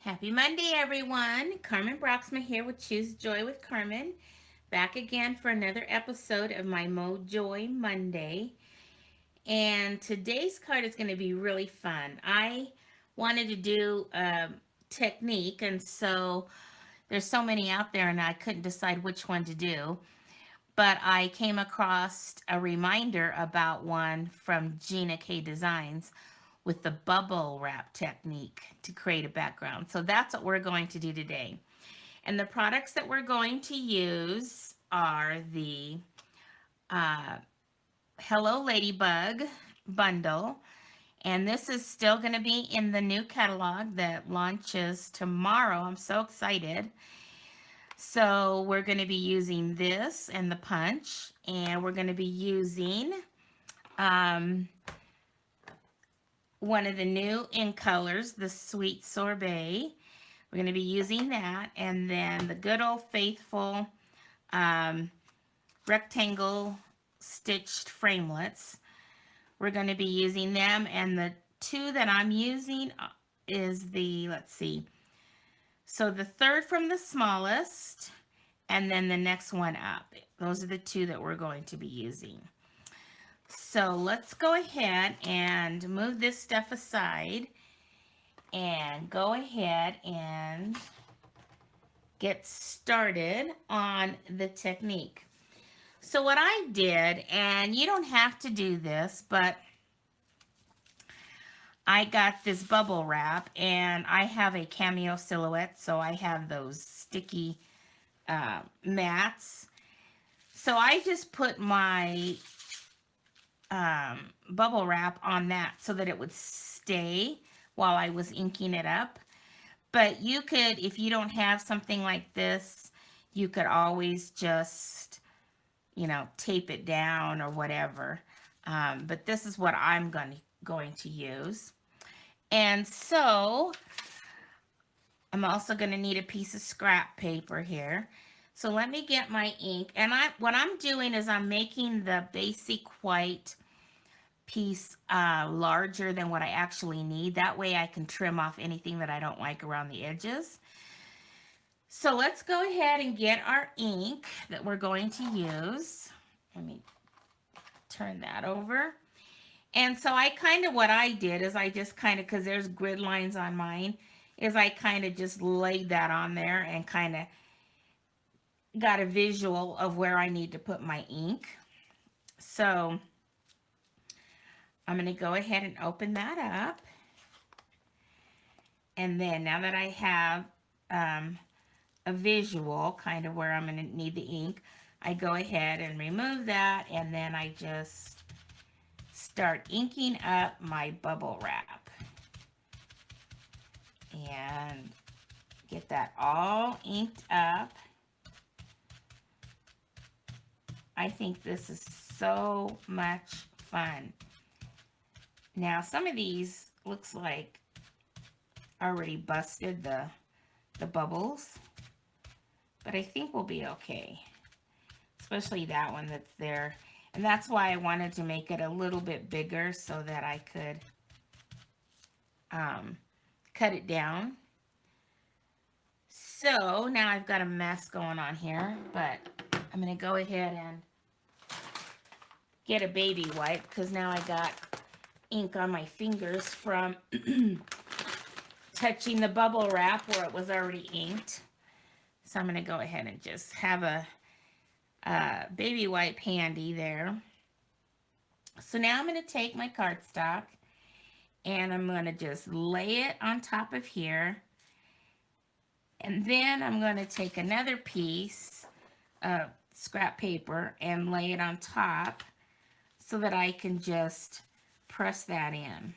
Happy Monday, everyone. Carmen Broxma here with Choose Joy with Carmen. Back again for another episode of my MoJOY Monday. And today's card is going to be really fun. I wanted to do a technique, and so there's so many out there, and I couldn't decide which one to do. But I came across a reminder about one from Gina K Designs with the bubble wrap technique to create a background. So that's what we're going to do today. And the products that we're going to use are the uh, Hello Ladybug bundle. And this is still going to be in the new catalog that launches tomorrow. I'm so excited. So we're going to be using this and the punch. And we're going to be using um, one of the new ink colors, the Sweet Sorbet. We're going to be using that. And then the good old faithful um, rectangle stitched framelits. We're going to be using them. And the two that I'm using is the, let's see, so the third from the smallest and then the next one up. Those are the two that we're going to be using. So let's go ahead and move this stuff aside and go ahead and get started on the technique. So what I did, and you don't have to do this, but I got this bubble wrap and I have a cameo silhouette, so I have those sticky mats. So I just put my bubble wrap on that so that it would stay while I was inking it up. But you could, if you don't have something like this, you could always just, tape it down or whatever. But this is what I'm going to use. And so I'm also going to need a piece of scrap paper here. So let me get my ink. And what I'm doing is I'm making the basic white piece larger than what I actually need. That way I can trim off anything that I don't like around the edges. So let's go ahead and get our ink that we're going to use. Let me turn that over. And so what I did is I just because there's grid lines on mine, is I just laid that on there and got a visual of where I need to put my ink. So I'm going to go ahead and open that up. And then now that I have a visual where I'm going to need the ink, I go ahead and remove that, and then I just start inking up my bubble wrap and get that all inked up. I think this is so much fun. Now some of these looks like already busted the bubbles, but I think we'll be okay, especially that one that's there. And that's why I wanted to make it a little bit bigger so that I could cut it down. So now I've got a mess going on here, but I'm going to go ahead and get a baby wipe because now I got ink on my fingers from touching the bubble wrap where it was already inked. So I'm going to go ahead and just have a baby wipe handy there. So now I'm going to take my cardstock and I'm going to just lay it on top of here. And then I'm going to take another piece of scrap paper and lay it on top so that I can just press that in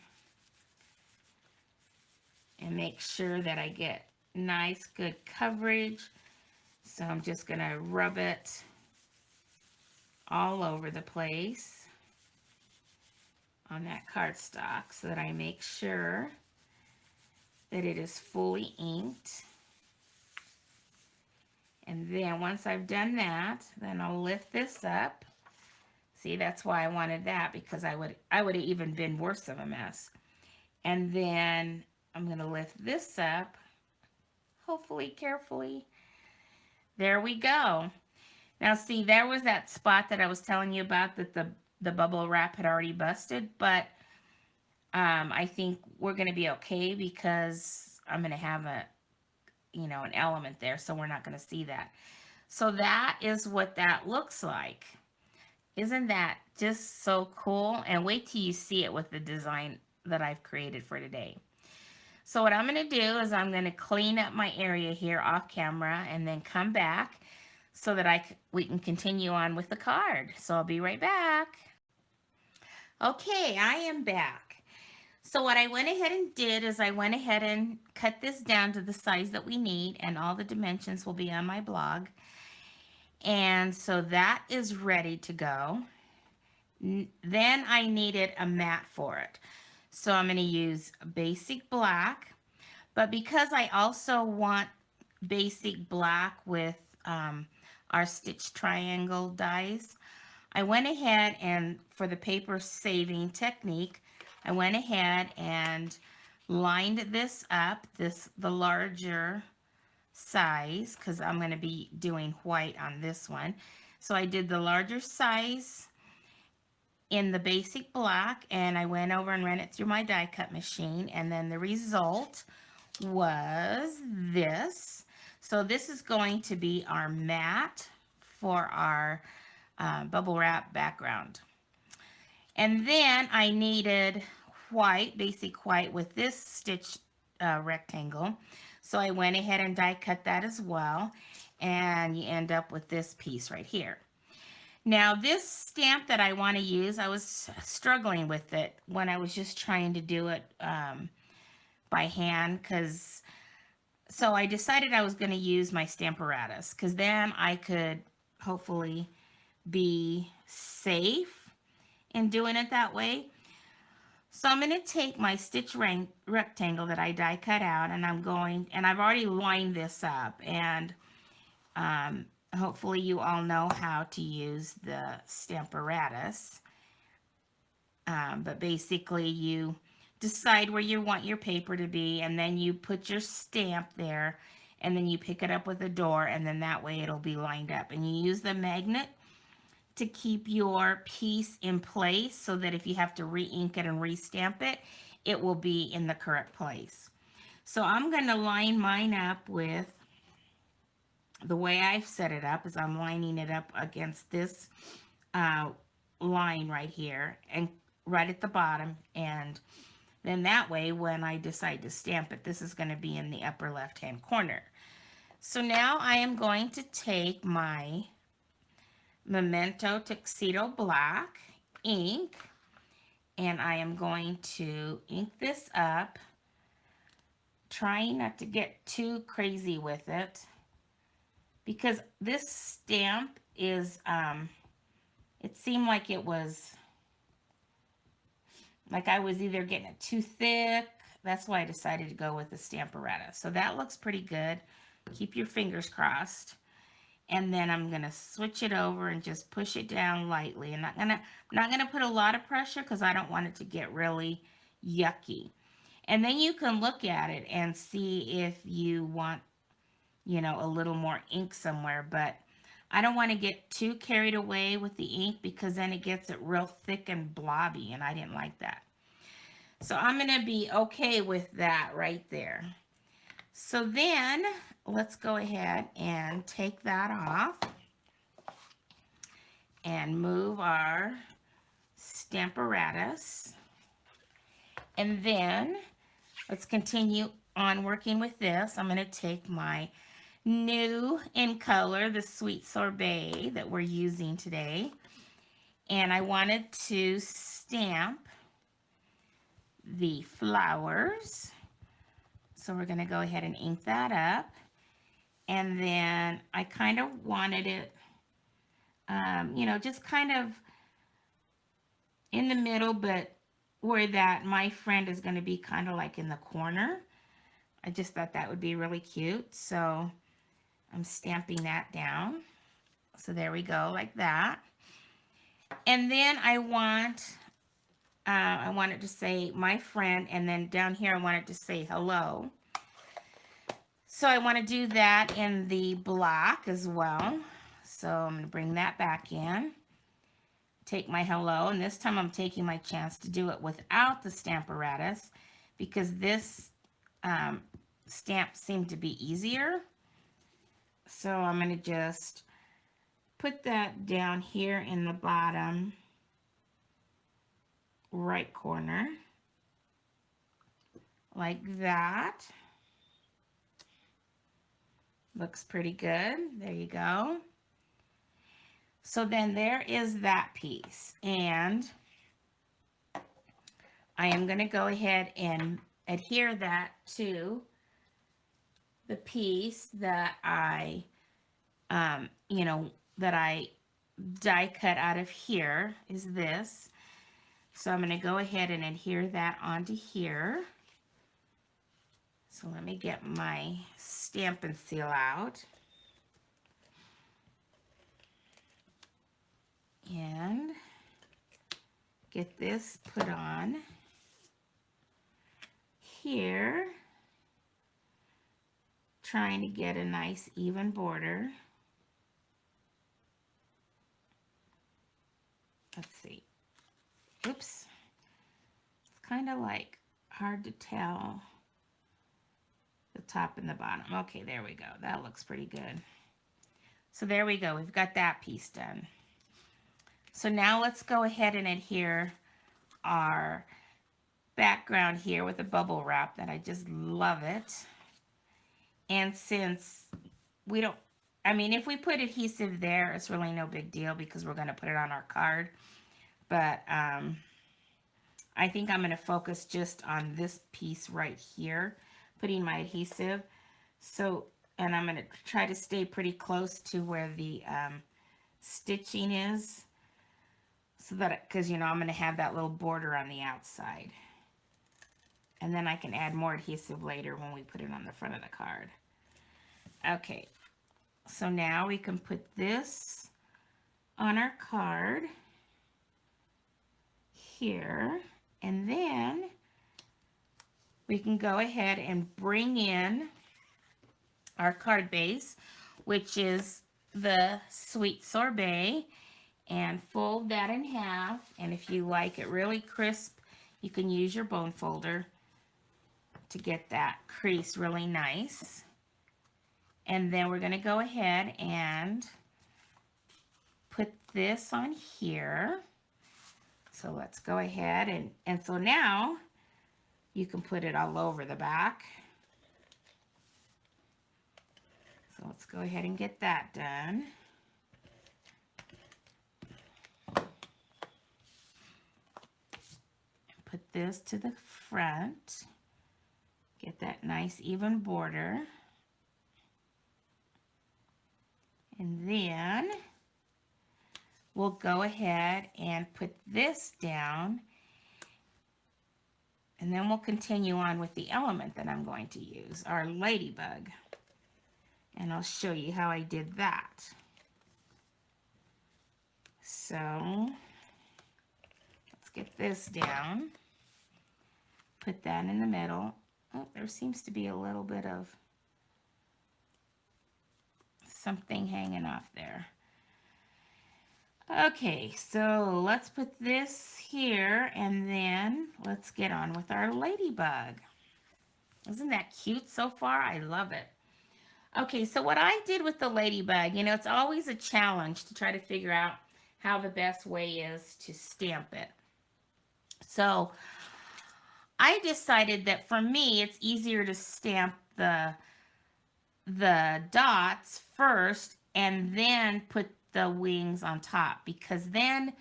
and make sure that I get nice, good coverage. So I'm just going to rub it all over the place on that cardstock so that I make sure that it is fully inked. And then once I've done that, then I'll lift this up. See, that's why I wanted that, because I would have even been worse of a mess. And then I'm going to lift this up hopefully carefully. There we go. Now see, there was that spot that I was telling you about that the bubble wrap had already busted, but I think we're going to be okay because I'm going to have an element there, so we're not going to see that. So that is what that looks like. Isn't that just so cool? And wait till you see it with the design that I've created for today. So what I'm going to do is I'm going to clean up my area here off camera and then come back so that we can continue on with the card. So I'll be right back. Okay, I am back. So what I went ahead and did is I went ahead and cut this down to the size that we need, and all the dimensions will be on my blog. And so that is ready to go. Then I needed a mat for it. So I'm going to use basic black, but because I also want basic black with our stitch triangle dies, I went ahead and for the paper saving technique, I went ahead and lined this up, the larger size, because I'm going to be doing white on this one. So I did the larger size in the basic black, and I went over and ran it through my die cut machine, and then the result was this. So this is going to be our mat for our bubble wrap background. And then I needed white, basic white with this stitch rectangle. So I went ahead and die cut that as well. And you end up with this piece right here. Now this stamp that I want to use, I was struggling with it when I was just trying to do it by hand, so I decided I was going to use my Stamparatus, because then I could hopefully be safe in doing it that way. So I'm going to take my stitch rectangle that I die cut out, and I've already lined this up, and hopefully you all know how to use the Stamparatus. But basically you decide where you want your paper to be, and then you put your stamp there, and then you pick it up with a door, and then that way it'll be lined up. And you use the magnet to keep your piece in place so that if you have to re-ink it and re-stamp it, it will be in the correct place. So I'm going to line mine up with, the way I've set it up is I'm lining it up against this line right here and right at the bottom, and then that way when I decide to stamp it, this is going to be in the upper left hand corner. So now I am going to take my Memento Tuxedo Black ink, and I am going to ink this up, trying not to get too crazy with it, because this stamp is it seemed like it was like I was either getting it too thick. That's why I decided to go with the Stamparatus. So that looks pretty good. Keep your fingers crossed. And then I'm going to switch it over and just push it down lightly. I'm not gonna put a lot of pressure because I don't want it to get really yucky. And then you can look at it and see if you want, a little more ink somewhere. But I don't want to get too carried away with the ink, because then it gets it real thick and blobby, and I didn't like that. So I'm going to be okay with that right there. So then let's go ahead and take that off and move our Stamparatus. And then let's continue on working with this. I'm going to take my new in color, the Sweet Sorbet that we're using today, and I wanted to stamp the flowers. So we're going to go ahead and ink that up, and then I kind of wanted it just kind of in the middle, but where that my friend is going to be kind of like in the corner. I just thought that would be really cute, so I'm stamping that down. So there we go, like that. And then I want it to say my friend, and then down here I want it to say hello. So I want to do that in the black as well. So I'm going to bring that back in. Take my hello, and this time I'm taking my chance to do it without the Stamparatus because this stamp seemed to be easier. So I'm going to just put that down here in the bottom right corner like that. Looks pretty good. There you go. So then there is that piece, and I am going to go ahead and adhere that to the piece that I, that I die cut out of here is this. So I'm going to go ahead and adhere that onto here. So let me get my Stampin' Seal out. And get this put on here. Trying to get a nice even border. Let's see. Oops. It's kind of like hard to tell the top and the bottom. Okay, there we go. That looks pretty good. So there we go. We've got that piece done. So now let's go ahead and adhere our background here with a bubble wrap that I just love it. And since we don't, I mean, if we put adhesive there, it's really no big deal because we're going to put it on our card. But I think I'm going to focus just on this piece right here, putting my adhesive. So, and I'm going to try to stay pretty close to where the stitching is. So that, because, I'm going to have that little border on the outside. And then I can add more adhesive later when we put it on the front of the card. Okay, so now we can put this on our card here. And then we can go ahead and bring in our card base, which is the Sweet Sorbet, and fold that in half. And if you like it really crisp, you can use your bone folder to get that crease really nice. And then we're going to go ahead and put this on here. So let's go ahead and so now you can put it all over the back. So let's go ahead and get that done. Put this to the front. Get that nice even border. And then we'll go ahead and put this down. And then we'll continue on with the element that I'm going to use, our Ladybug. And I'll show you how I did that. So let's get this down. Put that in the middle. Oh, there seems to be a little bit of something hanging off there. Okay, so let's put this here and then let's get on with our Ladybug. Isn't that cute so far? I love it. Okay, so what I did with the Ladybug, it's always a challenge to try to figure out how the best way is to stamp it. So I decided that for me, it's easier to stamp the dots first and then put the wings on top, because then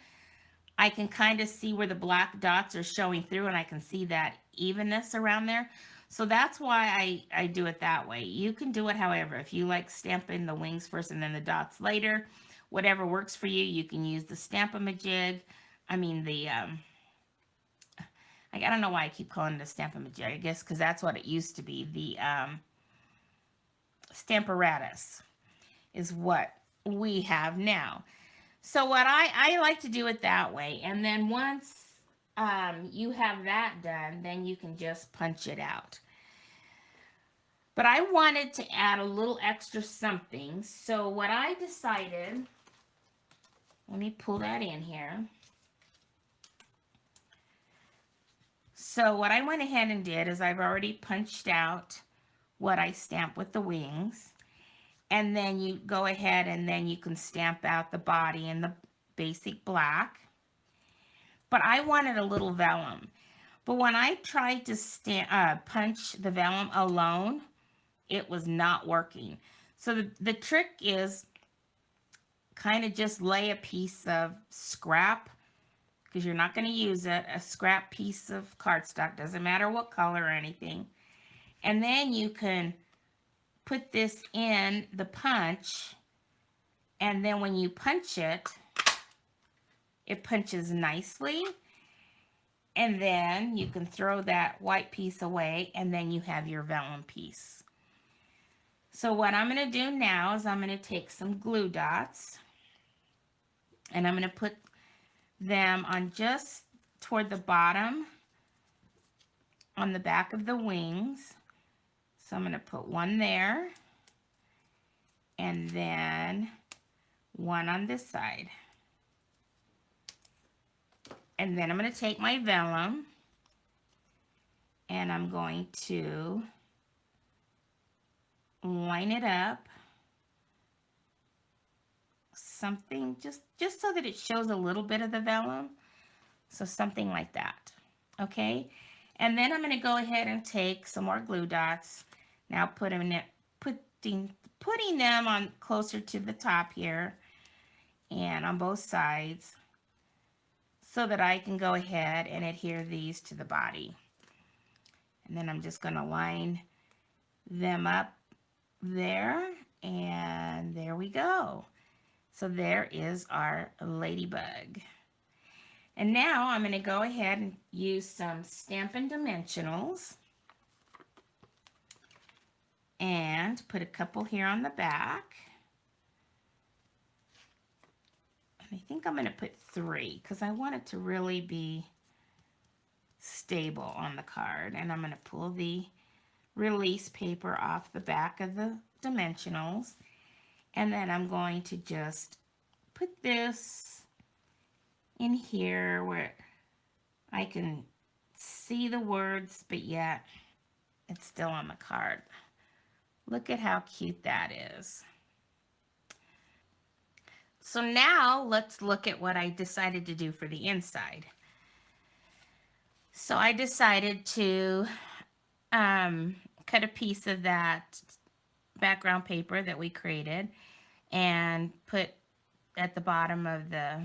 I can kind of see where the black dots are showing through and I can see that evenness around there. So that's why I do it that way. You can do it however. If you like stamping the wings first and then the dots later, whatever works for you. You can use the Stamp-A-Majig. I mean the, I don't know why I keep calling it a Stamp-A-Majig. I guess because that's what it used to be. The Stamparatus is what we have now. So what I like to do it that way. And then once you have that done, then you can just punch it out. But I wanted to add a little extra something. So what I decided, let me pull that in here. So what I went ahead and did is I've already punched out what I stamped with the wings. And then you go ahead and then you can stamp out the body in the basic black. But I wanted a little vellum. But when I tried to punch the vellum alone, it was not working. So the trick is kind of just lay a piece of scrap, because you're not going to use it, a scrap piece of cardstock, doesn't matter what color or anything. And then you can put this in the punch, and then when you punch it, it punches nicely. And then you can throw that white piece away, and then you have your vellum piece. So what I'm going to do now is I'm going to take some glue dots, and I'm going to put them on just toward the bottom on the back of the wings. So I'm going to put one there, and then one on this side. And then I'm going to take my vellum, and I'm going to line it up something just so that it shows a little bit of the vellum. So something like that. Okay, and then I'm going to go ahead and take some more glue dots. Now putting them on closer to the top here and on both sides, so that I can go ahead and adhere these to the body. And then I'm just going to line them up there, and there we go. So there is our ladybug. And now I'm going to go ahead and use some Stampin' Dimensionals and put a couple here on the back. And I think I'm going to put 3 because I want it to really be stable on the card. And I'm going to pull the release paper off the back of the dimensionals. And then I'm going to just put this in here where I can see the words, but yet it's still on the card. Look at how cute that is. So now let's look at what I decided to do for the inside. So I decided to cut a piece of that background paper that we created and put at the bottom of the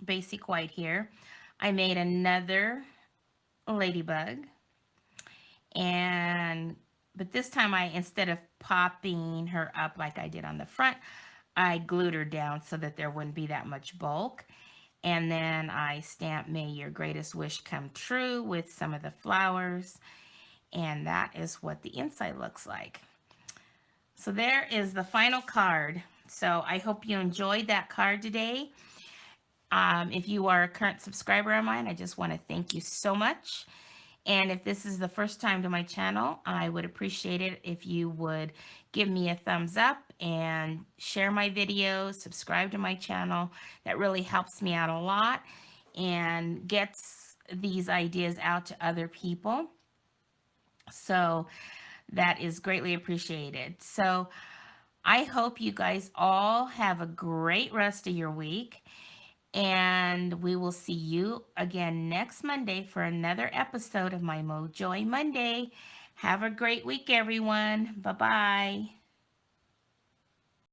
basic white here. I made another ladybug, but this time instead of popping her up like I did on the front, I glued her down so that there wouldn't be that much bulk. And then I stamped "May Your Greatest Wish Come True" with some of the flowers. And that is what the inside looks like. So there is the final card. So I hope you enjoyed that card today. If you are a current subscriber of mine, I just want to thank you so much. And if this is the first time to my channel, I would appreciate it if you would give me a thumbs up and share my videos, subscribe to my channel. That really helps me out a lot and gets these ideas out to other people. So that is greatly appreciated. So I hope you guys all have a great rest of your week. And we will see you again next Monday for another episode of my MoJOY Monday. Have a great week, everyone. Bye-bye.